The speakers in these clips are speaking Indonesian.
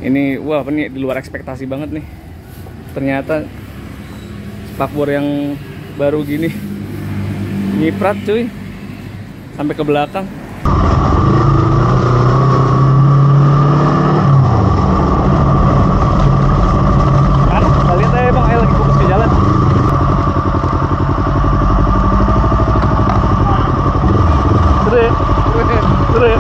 Ini wah ini di luar ekspektasi banget nih. Ternyata spakbor yang baru gini nyiprat cuy sampai ke belakang. Kan kalian lihat bang, lagi fokus ke jalan. Seru ya?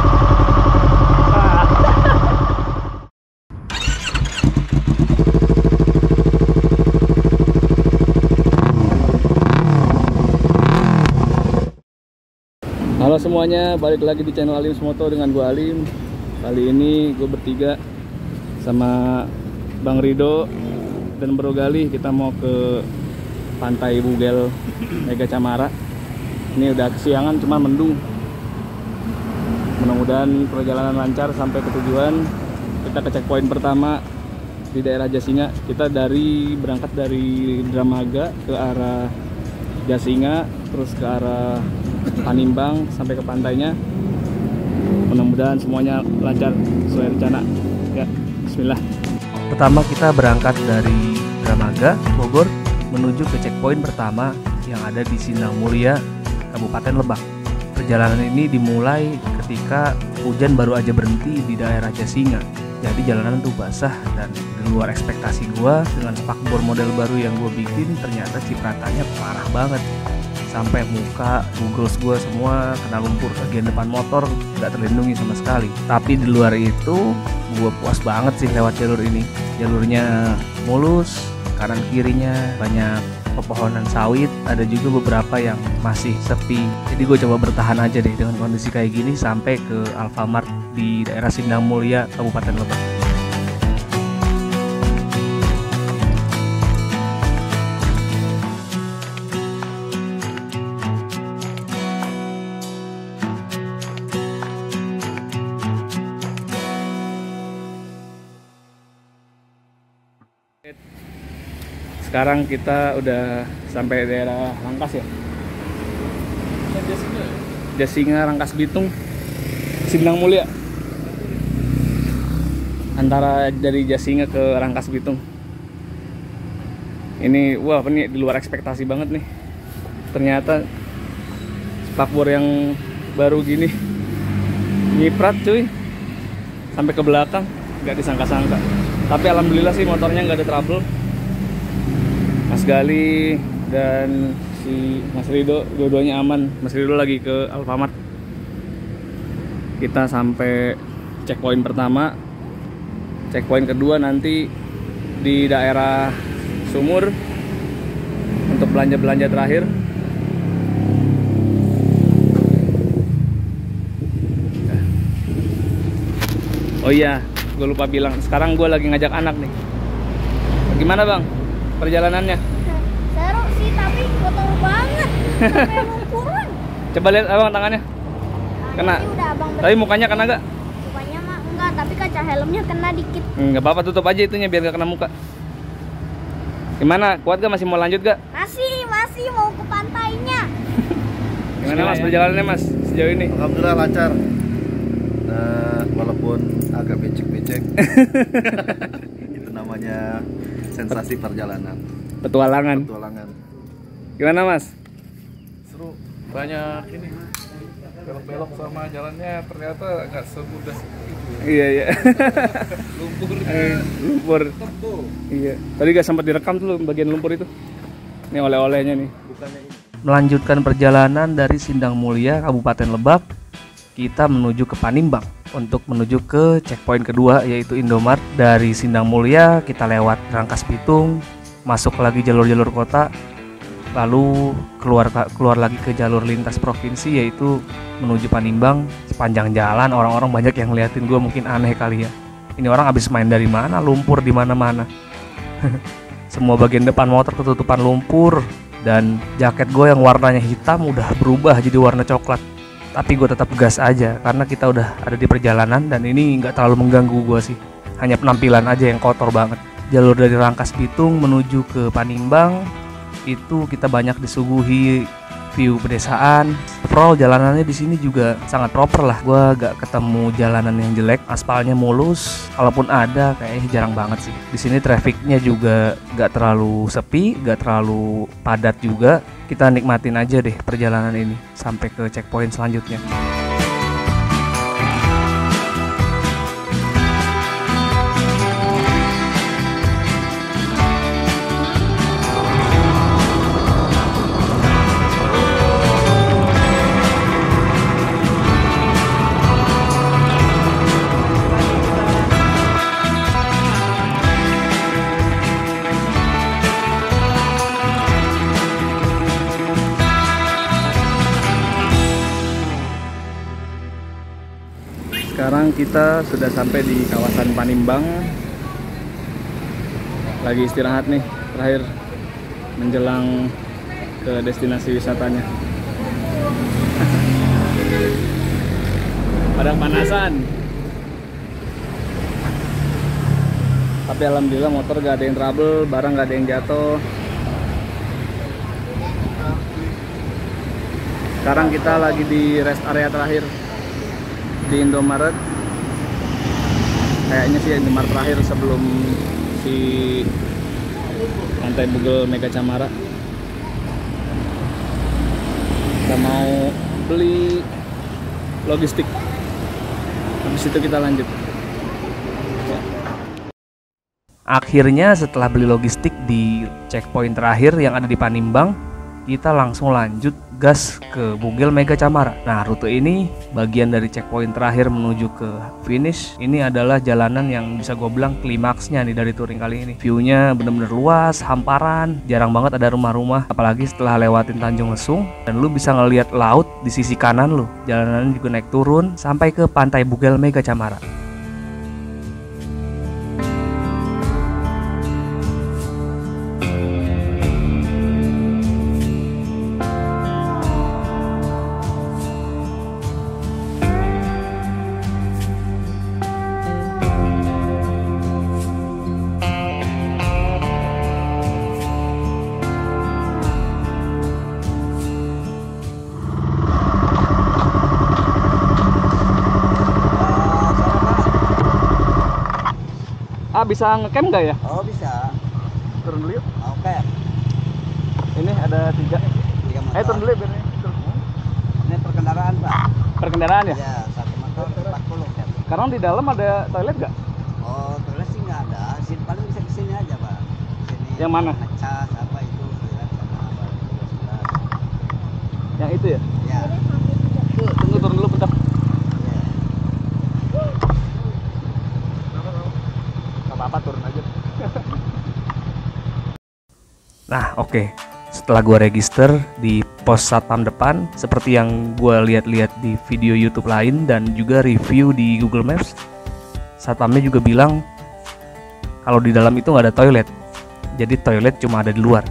Halo semuanya, balik lagi di channel Alim Moto dengan gue Alim. Kali ini gue bertiga sama Bang Rido dan Bro Galih. Kita mau ke Pantai Bugel Mega Camara. Ini udah kesiangan, cuma mendung. Mudah-mudahan perjalanan lancar sampai ke tujuan. Kita ke checkpoint pertama di daerah Jasinga. Kita berangkat dari Dramaga ke arah Jasinga, terus ke arah Panimbang sampai ke pantainya. Mudah-mudahan semuanya lancar sesuai rencana. Ya, bismillah. Pertama kita berangkat dari Dramaga, Bogor, menuju ke checkpoint pertama yang ada di Sindang Mulia, Kabupaten Lebak. Perjalanan ini dimulai ketika hujan baru aja berhenti di daerah Jasinga. Jadi jalanan tuh basah dan di luar ekspektasi gua. Dengan spakbor model baru yang gue bikin, ternyata cipratannya parah banget. Sampai muka, goggles gue semua kena lumpur, bagian depan motor nggak terlindungi sama sekali. Tapi di luar itu gue puas banget sih lewat jalur ini. Jalurnya mulus, kanan kirinya banyak pepohonan sawit, ada juga beberapa yang masih sepi. Jadi gue coba bertahan aja deh dengan kondisi kayak gini sampai ke Alfamart di daerah Sindang Mulia, Kabupaten Lebak. Sekarang kita udah sampai daerah Rangkas ya. Jasinga, Rangkas Bitung, Sindang Mulia. Antara dari Jasinga ke Rangkas Bitung. Ini wah ini di luar ekspektasi banget nih. Ternyata spakbor yang baru gini nyiprat cuy sampai ke belakang, nggak disangka-sangka. Tapi alhamdulillah sih motornya nggak ada trouble. Mas Gali dan si Mas Rido dua-duanya aman. Mas Rido lagi ke Alfamart. Kita sampai checkpoint pertama. Checkpoint kedua nanti di daerah Sumur untuk belanja-belanja terakhir. Oh iya, gue lupa bilang. Sekarang gue lagi ngajak anak nih. Gimana bang perjalanannya? Seru sih, tapi kotor banget. Sampai lumpuran. Coba lihat abang tangannya. Kena. Tapi mukanya kena gak? Mukanya mah enggak, tapi kaca helmnya kena dikit. Nggak apa-apa, tutup aja itunya biar gak kena muka. Gimana? Kuat gak? Masih mau lanjut gak? Masih mau ke pantainya. Gimana mas perjalanannya mas sejauh ini? Alhamdulillah lancar. Walaupun agak becek-becek. Itu namanya sensasi perjalanan. Petualangan. Gimana mas? Seru, banyak ini belok-belok sama jalannya ternyata nggak semudah itu. Iya. Lumpur. Tebal. Iya. Tadi gak sempat direkam tuh bagian lumpur itu. Ini oleh-olehnya nih. Melanjutkan perjalanan dari Sindang Mulia, Kabupaten Lebak, kita menuju ke Panimbang untuk menuju ke checkpoint kedua yaitu Indomart. Dari Sindang Mulia kita lewat Rangkas Bitung, masuk lagi jalur-jalur kota, lalu keluar lagi ke jalur lintas provinsi yaitu menuju Panimbang. Sepanjang jalan orang-orang banyak yang ngeliatin gue, mungkin aneh kali ya. Ini orang habis main dari mana? Lumpur di mana-mana. Semua bagian depan motor ketutupan lumpur dan jaket gue yang warnanya hitam udah berubah jadi warna coklat. Tapi gue tetap gas aja karena kita udah ada di perjalanan dan ini nggak terlalu mengganggu gue sih. Hanya penampilan aja yang kotor banget. Jalur dari Rangkas Bitung menuju ke Panimbang itu kita banyak disuguhi view pedesaan. Overall jalanannya di sini juga sangat proper lah. Gua gak ketemu jalanan yang jelek, aspalnya mulus. Kalaupun ada, kayaknya jarang banget sih. Di sini trafficnya juga gak terlalu sepi, gak terlalu padat juga. Kita nikmatin aja deh perjalanan ini sampai ke checkpoint selanjutnya. Sekarang kita sudah sampai di kawasan Panimbang. Lagi istirahat nih, terakhir menjelang ke destinasi wisatanya. Padang panasan. Tapi alhamdulillah motor gak ada yang trouble, barang gak ada yang jatuh. Sekarang kita lagi di rest area terakhir di Indomaret. Kayaknya sih Indomaret terakhir sebelum si Pantai Bugel Mega Camara. Kita mau beli logistik, habis itu kita lanjut. Akhirnya setelah beli logistik di checkpoint terakhir yang ada di Panimbang, kita langsung lanjut gas ke Bugel Mega Camara. Nah, rute ini bagian dari checkpoint terakhir menuju ke finish. Ini adalah jalanan yang bisa gue bilang klimaksnya nih dari touring kali ini. View-nya bener-bener luas, hamparan, jarang banget ada rumah-rumah. Apalagi setelah lewatin Tanjung Lesung dan lu bisa ngelihat laut di sisi kanan lu. Jalanan juga naik turun sampai ke Pantai Bugel Mega Camara. Bisa ngecamp nggak ya? Oh bisa. Turun dulu yuk. Oke. Ini ada 3 motor. turun dulu ya biar ini. Ini perkendaraan Pak. Perkendaraan ya? Ya, satu motor 40 kan. Sekarang di dalam ada toilet nggak? Oh, toilet sih nggak ada. Sini paling bisa kesini aja Pak. Sini. Yang mana? Ngecas apa itu toilet sama apa itu sebelah. Yang itu ya? Ya. Tunggu turun dulu bentar. Ya. Apa turun aja. Nah, oke. Setelah gue register di pos satpam depan, seperti yang gue lihat-lihat di video YouTube lain dan juga review di Google Maps, satpamnya juga bilang kalau di dalam itu nggak ada toilet. Jadi toilet cuma ada di luar,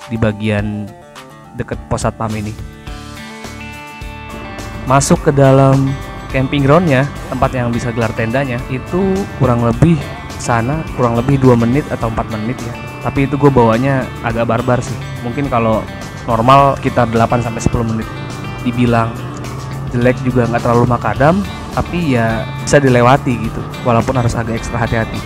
di bagian deket pos satpam ini. Masuk ke dalam camping groundnya, tempat yang bisa gelar tendanya, itu kurang lebih sana kurang lebih 2 menit atau 4 menit ya. Tapi itu gue bawanya agak barbar sih. Mungkin kalau normal sekitar 8-10 menit. Dibilang jelek juga nggak terlalu makadam, tapi ya bisa dilewati gitu. Walaupun harus agak ekstra hati-hati.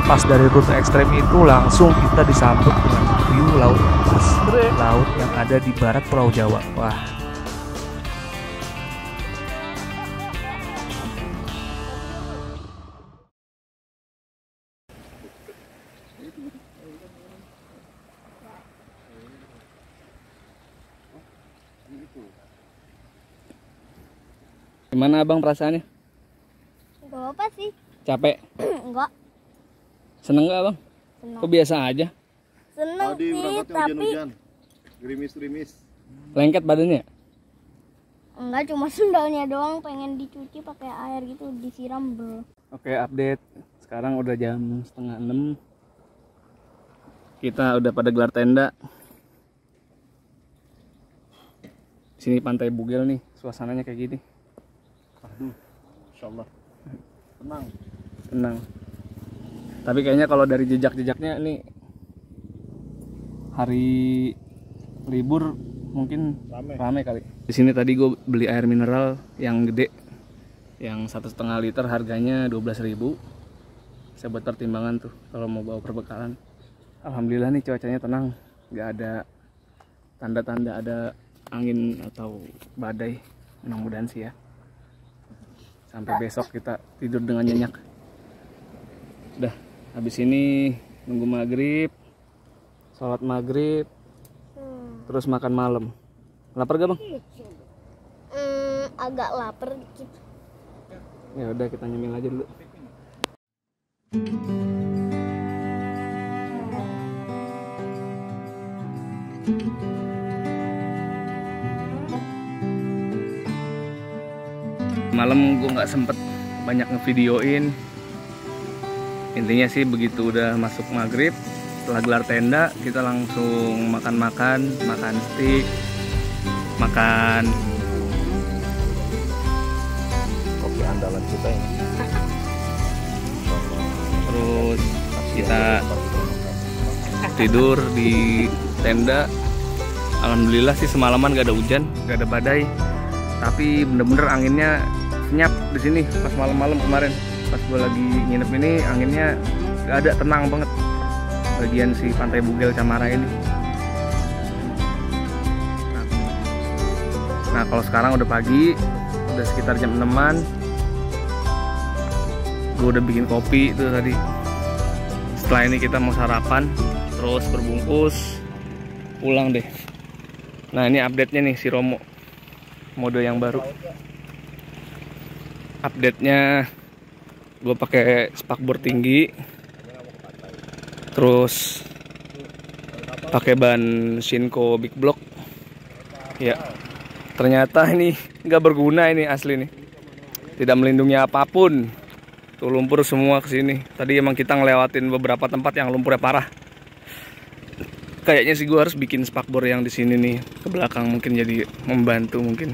Selepas dari rute ekstrem itu langsung kita disambut dengan view laut lepas, laut yang ada di barat Pulau Jawa. Wah, Gimana abang perasaannya? Gak apa sih. Capek? Enggak. Seneng gak abang? Seneng. Kok biasa aja? Seneng Tadi sih, berangkatnya tapi hujan-hujan, gerimis-gerimis. Lengket badannya? enggak, cuma sendalnya doang pengen dicuci pakai air gitu, disiram bro. Oke, update. Sekarang udah jam 5:30. Kita udah pada gelar tenda. Sini Pantai Bugel nih, suasananya kayak gini. Aduh, insyaallah. Tenang. Tenang. Tapi kayaknya kalau dari jejak-jejaknya nih hari libur mungkin rame kali. Di sini tadi gue beli air mineral yang gede, yang 1,5 liter, harganya 12.000. Saya buat pertimbangan tuh kalau mau bawa perbekalan. Alhamdulillah nih cuacanya tenang, nggak ada tanda-tanda ada angin atau badai. Mudah-mudahan sih ya. Sampai besok kita tidur dengan nyenyak. Udah, habis ini nunggu maghrib, sholat maghrib, terus makan malam. Lapar gak bang? Agak lapar dikit. Ya udah kita nyemil aja dulu. Malam gue nggak sempet banyak ngevideoin. Intinya sih begitu udah masuk maghrib, setelah gelar tenda kita langsung makan steak, makan Kopi andalan kita ini. terus kita tidur di tenda. Alhamdulillah sih semalaman gak ada hujan, gak ada badai, tapi bener-bener anginnya senyap di sini pas malam-malam kemarin. Pas gue lagi nginep ini anginnya gak ada, tenang banget bagian si Pantai Bugel Camara ini. Nah kalau sekarang udah pagi, udah sekitar jam 6-an. Gue udah bikin kopi itu tadi. Setelah ini kita mau sarapan, terus berbungkus, pulang deh. Nah ini update-nya nih si Romo, mode yang baru. Update-nya gue pakai spakbor tinggi, terus pakai ban Shinko Big Block. Ya, ternyata ini nggak berguna, ini asli nih, tidak melindungi apapun. Tuh lumpur semua kesini. Tadi emang kita ngelewatin beberapa tempat yang lumpurnya parah. Kayaknya sih gue harus bikin spakbor yang di sini nih ke belakang, mungkin jadi membantu mungkin.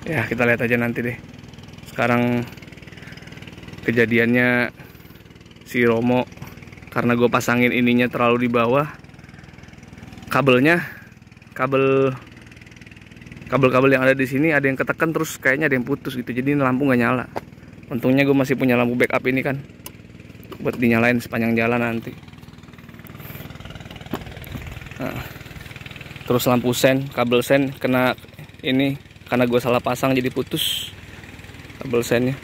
Ya kita lihat aja nanti deh. Sekarang kejadiannya si Romo, karena gue pasangin ininya terlalu di bawah, kabel-kabel yang ada di sini ada yang ketekan, terus kayaknya ada yang putus gitu, jadi lampu nggak nyala. Untungnya gue masih punya lampu backup ini kan, buat dinyalain sepanjang jalan nanti. Nah, terus lampu sen, kabel sen kena ini, karena gue salah pasang jadi putus kabel sennya.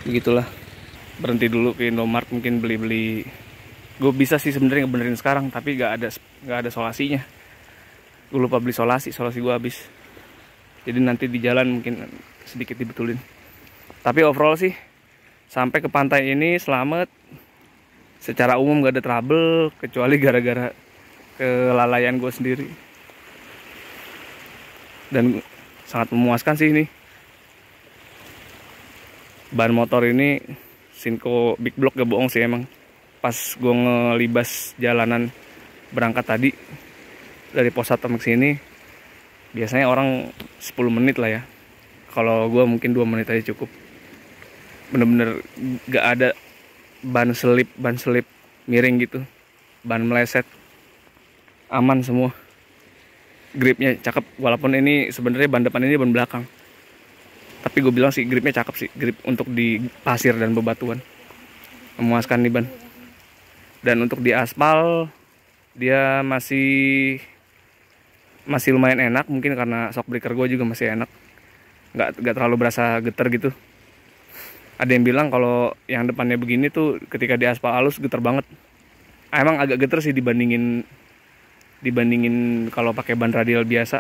Begitulah, berhenti dulu ke Indomaret, mungkin beli-beli. Gue bisa sih sebenarnya ngebenerin sekarang, tapi gak ada solasinya. Gue lupa beli solasi gue habis. Jadi nanti di jalan mungkin sedikit dibetulin. Tapi overall sih sampai ke pantai ini selamat. Secara umum gak ada trouble, kecuali gara-gara kelalaian gue sendiri. Dan sangat memuaskan sih ini. Ban motor ini Shinko Big Block, gak bohong sih emang. Pas gue ngelibas jalanan berangkat tadi dari pos satpam ke sini, biasanya orang 10 menit lah ya. Kalau gue mungkin 2 menit aja cukup. Bener-bener gak ada ban selip miring gitu, ban meleset, aman semua. Gripnya cakep, walaupun ini sebenarnya ban depan ini ban belakang. Tapi gue bilang sih gripnya cakep sih, grip untuk di pasir dan bebatuan, memuaskan nih ban. Dan untuk di aspal dia masih lumayan enak, mungkin karena shock breaker gue juga masih enak, nggak terlalu berasa getar gitu. Ada yang bilang kalau yang depannya begini tuh ketika di aspal halus getar banget. Emang agak getar sih dibandingin kalau pakai ban radial biasa.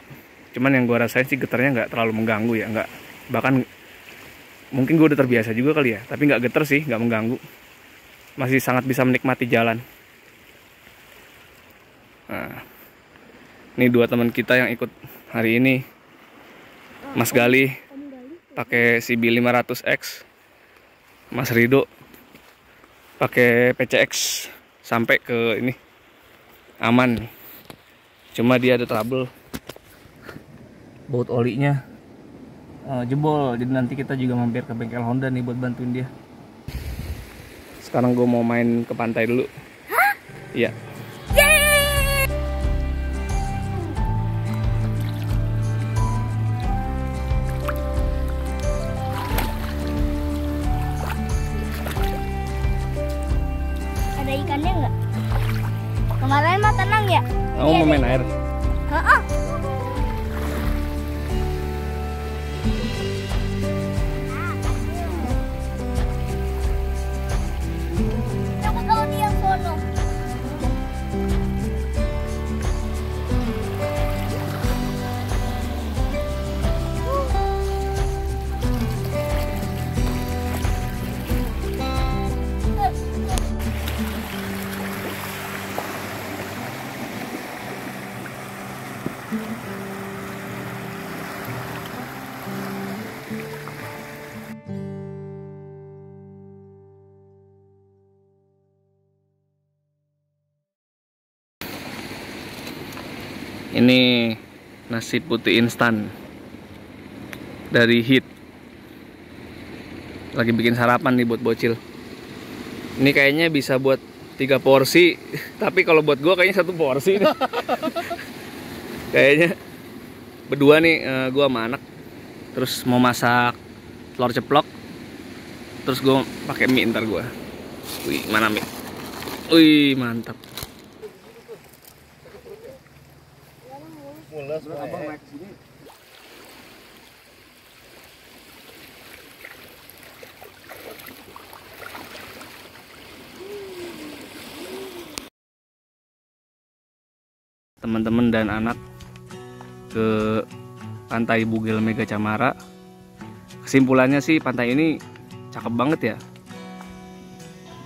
Cuman yang gue rasain sih getarnya nggak terlalu mengganggu ya, nggak, bahkan mungkin gue udah terbiasa juga kali ya, tapi nggak getar sih, nggak mengganggu, masih sangat bisa menikmati jalan. Nah, ini dua teman kita yang ikut hari ini, Mas Gali pakai CB 500X, Mas Rido pakai PCX sampai ke ini aman. Cuma dia ada trouble, baut olinya jebol, jadi nanti kita juga mampir ke bengkel Honda nih buat bantuin dia. Sekarang gue mau main ke pantai dulu. Iya. Ada ikannya nggak? Kemarin mah tenang ya? Kamu mau main air? Heeh. Coba kalau dia sono. Ini nasi putih instan dari Hit. Lagi bikin sarapan nih buat bocil. Ini kayaknya bisa buat 3 porsi, tapi kalau buat gua kayaknya 1 porsi nih. Kayaknya berdua nih, gua sama anak. Terus mau masak telur ceplok. Terus gua pakai mie ntar gua. Wih, mana mie? Wih, mantap. Abang naik ke sini. Teman-teman dan anak ke pantai Bugel Mega Camara. Kesimpulannya sih pantai ini cakep banget ya.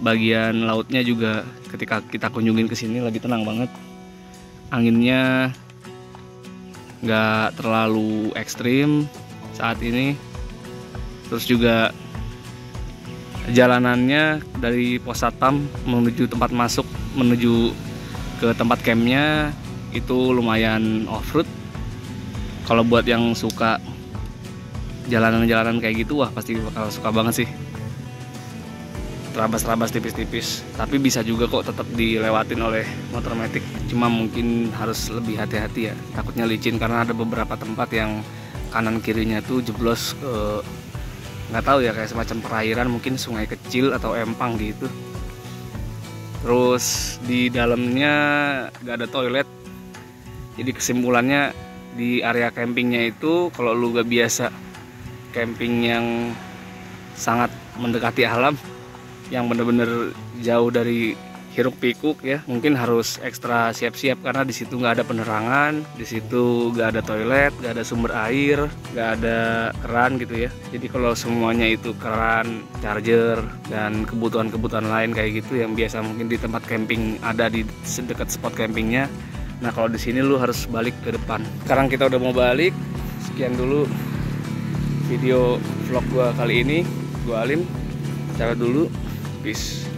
Bagian lautnya juga ketika kita kunjungin ke sini lagi tenang banget. Anginnya nggak terlalu ekstrim saat ini. Terus juga jalanannya dari pos satpam menuju tempat masuk, menuju ke tempat campnya itu lumayan off-road. Kalau buat yang suka jalanan-jalanan kayak gitu, wah pasti bakal suka banget sih. Terabas-terabas tipis-tipis, tapi bisa juga kok tetap dilewatin oleh motor matic. Cuma mungkin harus lebih hati-hati ya, takutnya licin karena ada beberapa tempat yang kanan kirinya tuh jeblos ke, nggak tahu ya, kayak semacam perairan, mungkin sungai kecil atau empang gitu. Terus di dalamnya nggak ada toilet. Jadi kesimpulannya di area campingnya itu, kalau lu gak biasa camping yang sangat mendekati alam, yang bener-bener jauh dari hiruk pikuk ya, mungkin harus ekstra siap-siap karena di situ nggak ada penerangan, di situ nggak ada toilet, nggak ada sumber air, nggak ada keran gitu ya. Jadi kalau semuanya itu keran, charger, dan kebutuhan-kebutuhan lain kayak gitu yang biasa mungkin di tempat camping ada di dekat spot campingnya, nah kalau di sini lu harus balik ke depan. Sekarang kita udah mau balik. Sekian dulu video vlog gua kali ini. Gua Alim, cabut dulu. Peace.